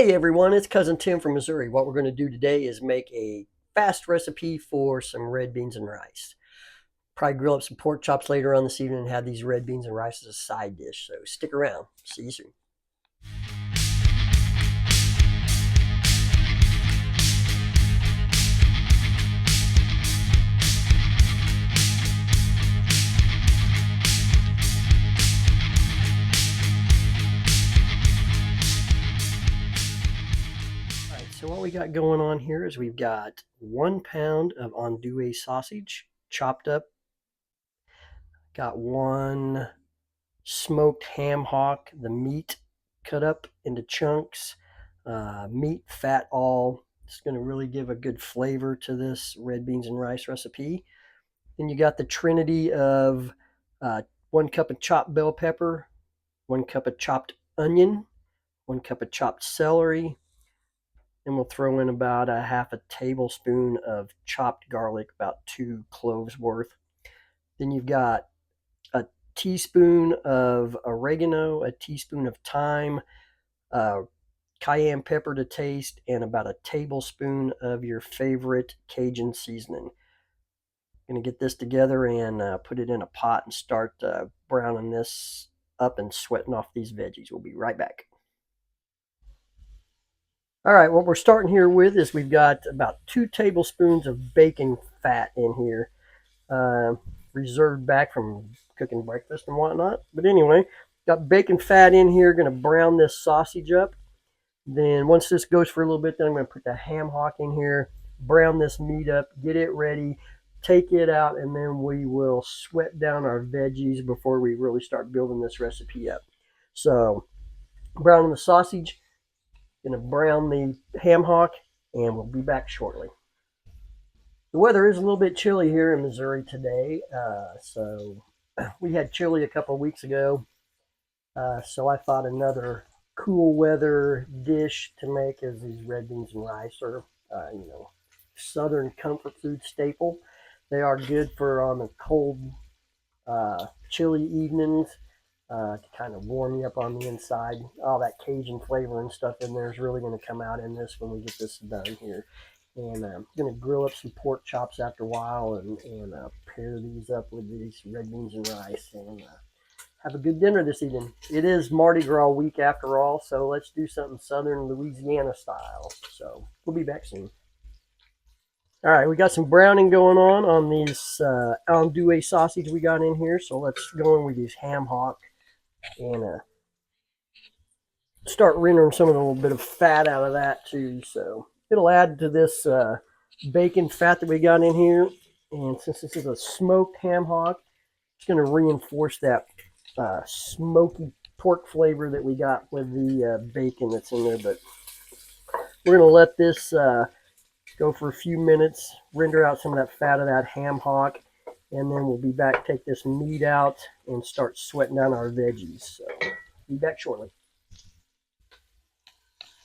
Hey everyone, it's Cousin Tim from Missouri. What we're going to do today is make a fast recipe for some red beans and rice. Probably grill up some pork chops later on this evening and have these red beans and rice as a side dish. So stick around. See you soon. So what we got going on here is we've got 1 pound of Andouille sausage chopped up. Got 1 smoked ham hock, the meat cut up into chunks. Meat, fat, all. It's going to really give a good flavor to this red beans and rice recipe. Then you got the Trinity of 1 cup of chopped bell pepper, 1 cup of chopped onion, 1 cup of chopped celery, and we'll throw in about a half a tablespoon of chopped garlic, about 2 cloves worth. Then you've got a teaspoon of oregano, a teaspoon of thyme, cayenne pepper to taste, and about a tablespoon of your favorite Cajun seasoning. I'm going to get this together and put it in a pot and start browning this up and sweating off these veggies. We'll be right back. All right, what we're starting here with is we've got about 2 tablespoons of bacon fat in here, reserved back from cooking breakfast and whatnot. But anyway, got bacon fat in here, going to brown this sausage up. Then once this goes for a little bit, then I'm going to put the ham hock in here, brown this meat up, get it ready, take it out, and then we will sweat down our veggies before we really start building this recipe up. So browning the sausage, going to brown the ham hock, and we'll be back shortly. The weather is a little bit chilly here in Missouri today, so we had chili a couple of weeks ago, so I thought another cool weather dish to make is these red beans and rice, or southern comfort food staple. They are good for on the cold, chilly evenings, to kind of warm you up on the inside. All that Cajun flavor and stuff in there is really going to come out in this when we get this done here. And I'm going to grill up some pork chops after a while and pair these up with these red beans and rice and have a good dinner this evening. It is Mardi Gras week after all, so let's do something southern Louisiana style. So we'll be back soon. All right, we got some browning going on these andouille sausage we got in here, so let's go in with these ham hock and start rendering some of the little bit of fat out of that too. So it'll add to this bacon fat that we got in here, and since this is a smoked ham hock, it's going to reinforce that smoky pork flavor that we got with the bacon that's in there. But we're going to let this go for a few minutes, render out some of that fat of that ham hock, and then we'll be back, take this meat out, and start sweating down our veggies. So be back shortly.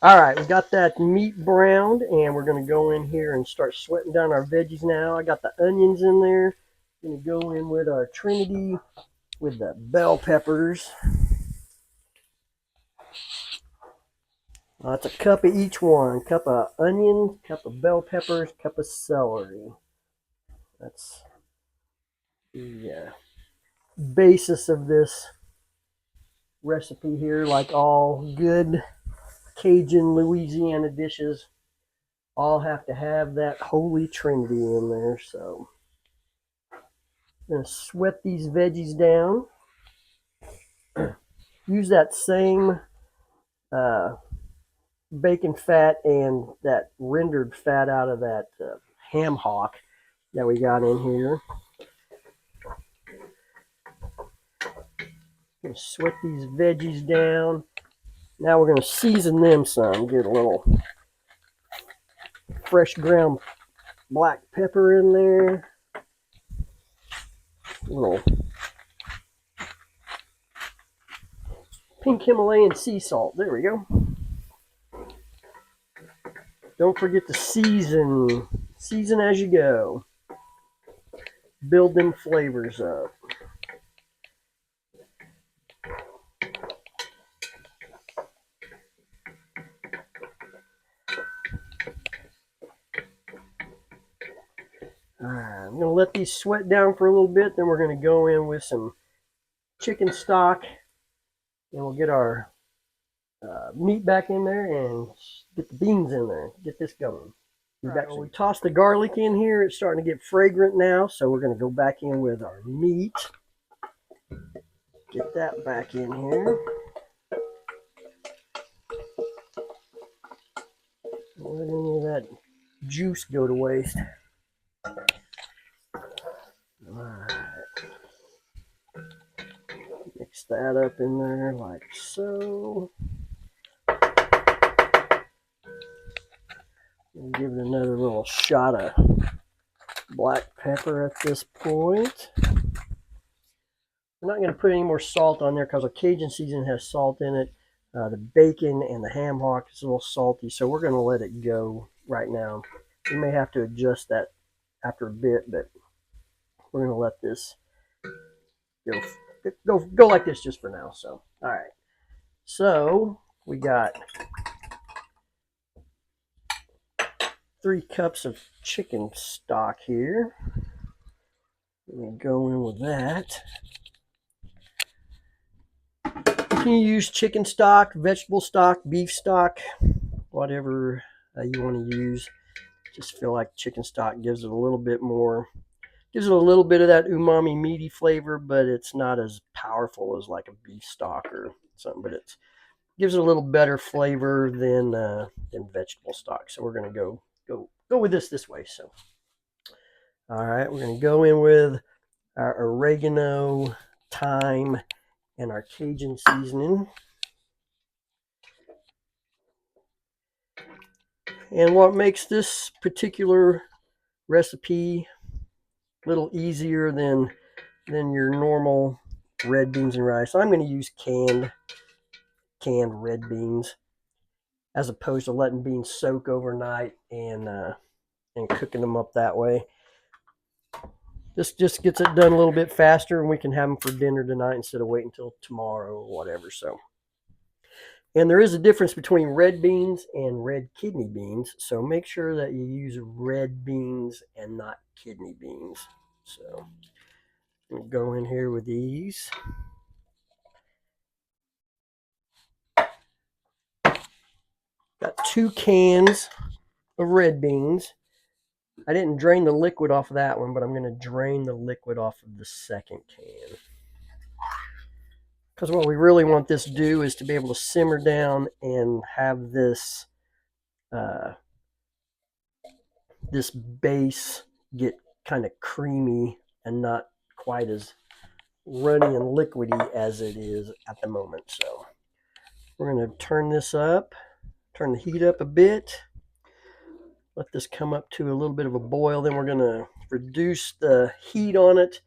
All right, we got that meat browned, and we're going to go in here and start sweating down our veggies now. I got the onions in there. Going to go in with our Trinity with the bell peppers. It's a cup of each one. Cup of onion, cup of bell peppers, cup of celery. That's the basis of this recipe here. Like all good Cajun Louisiana dishes, all have to have that holy trinity in there. So I'm going to sweat these veggies down. Use that same bacon fat and that rendered fat out of that ham hock that we got in here. Going to sweat these veggies down. Now we're going to season them some. Get a little fresh ground black pepper in there. A little pink Himalayan sea salt. There we go. Don't forget to season. Season as you go. Build them flavors up. All right, I'm going to let these sweat down for a little bit. Then we're going to go in with some chicken stock, and we'll get our meat back in there and get the beans in there. Get this going. Right, well, we tossed the garlic in here. It's starting to get fragrant now, so we're going to go back in with our meat. Get that back in here. Don't let any of that juice go to waste. Alright. Mix that up in there like so. And give it another little shot of black pepper at this point. We're not going to put any more salt on there because our Cajun seasoning has salt in it. The bacon and the ham hock is a little salty, so we're going to let it go right now. We may have to adjust that after a bit, but we're going to let this go like this just for now. So, all right. So we got 3 cups of chicken stock here. We're going to go in with that. You can use chicken stock, vegetable stock, beef stock, whatever you want to use. Just feel like chicken stock gives it a little bit more, gives it a little bit of that umami meaty flavor, but it's not as powerful as like a beef stock or something. But it gives it a little better flavor than vegetable stock. So we're going to go with this way. So, all right, we're going to go in with our oregano, thyme, and our Cajun seasoning. And what makes this particular recipe a little easier than your normal red beans and rice, I'm going to use canned red beans as opposed to letting beans soak overnight and cooking them up that way. This just gets it done a little bit faster, and we can have them for dinner tonight instead of waiting until tomorrow or whatever. So, and there is a difference between red beans and red kidney beans, so make sure that you use red beans and not kidney beans. So we'll go in here with these. Got 2 cans of red beans. I didn't drain the liquid off of that one, but I'm going to drain the liquid off of the second can. Because what we really want this to do is to be able to simmer down and have this this base get kind of creamy and not quite as runny and liquidy as it is at the moment. So we're going to turn this up, turn the heat up a bit, let this come up to a little bit of a boil. Then we're going to reduce the heat on it,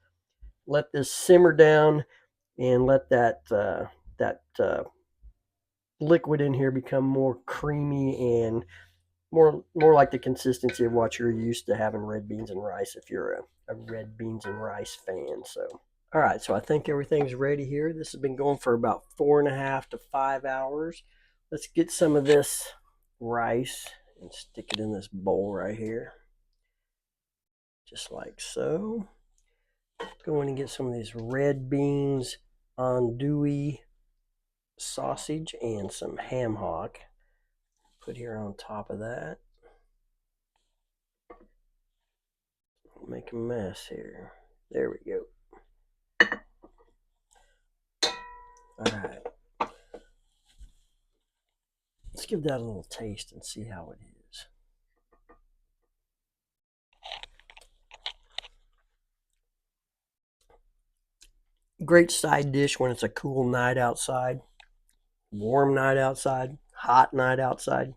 let this simmer down, and let that liquid in here become more creamy and more like the consistency of what you're used to having red beans and rice if you're a red beans and rice fan. So, all right, so I think everything's ready here. This has been going for about 4.5 to 5 hours. Let's get some of this rice and stick it in this bowl right here, just like so. Go in and get some of these red beans, andouille sausage, and some ham hock. Put here on top of that. Make a mess here. There we go. Alright. Let's give that a little taste and see how it is. Great side dish when it's a cool night outside, warm night outside, hot night outside.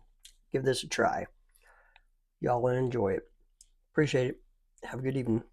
Give this a try. Y'all enjoy it. Appreciate it. Have a good evening.